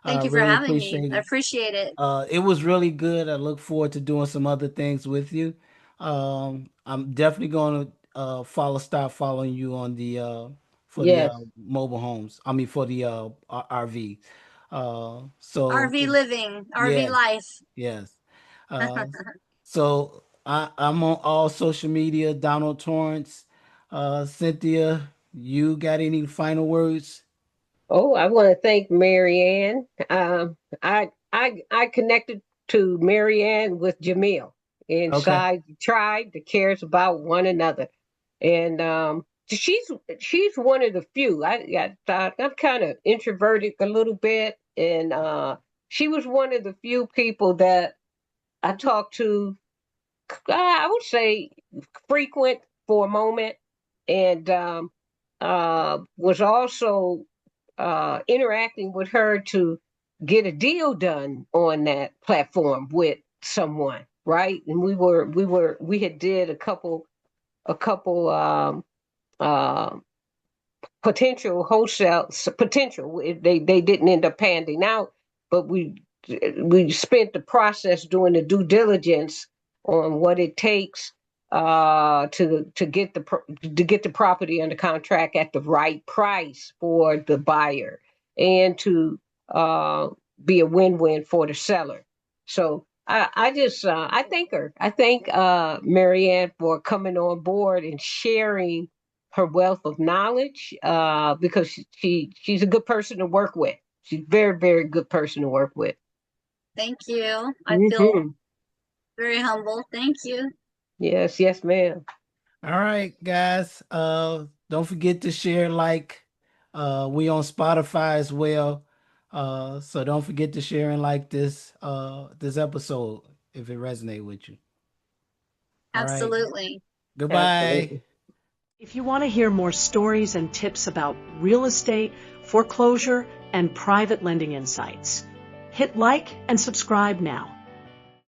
I Thank you for really having me. appreciate I it. appreciate it. It was really good. I look forward to doing some other things with you. I'm definitely going to start following you on the for the Yes. mobile homes. I mean for the RV. So RV living, RV yes, life. yes. Uh, so I'm on all social media, Donald Torrance. Cynthia, you got any final words? Oh, I want to thank Marianne. I connected to Marianne with Jamil Okay. inside the tribe that cares about one another, and she's one of the few. I'm kind of introverted a little bit, and she was one of the few people that I talked to. I would say frequent for a moment, and was also interacting with her to get a deal done on that platform with someone, right? And we had did a couple uh, potential wholesale potential. They didn't end up panning out, but we spent the process doing the due diligence on what it takes to get the property under contract at the right price for the buyer and to uh, be a win-win for the seller. So I just I thank her. I thank Marianne for coming on board and sharing her wealth of knowledge because she's a good person to work with. She's a very, very good person to work with. Thank you. I feel Mm-hmm. very humble. Thank you. Yes, yes, ma'am. All right, guys. Don't forget to share, like, we on Spotify as well. So don't forget to share and like this episode if it resonates with you. All right. Absolutely. Goodbye. Absolutely. If you want to hear more stories and tips about real estate, foreclosure, and private lending insights, hit like and subscribe now.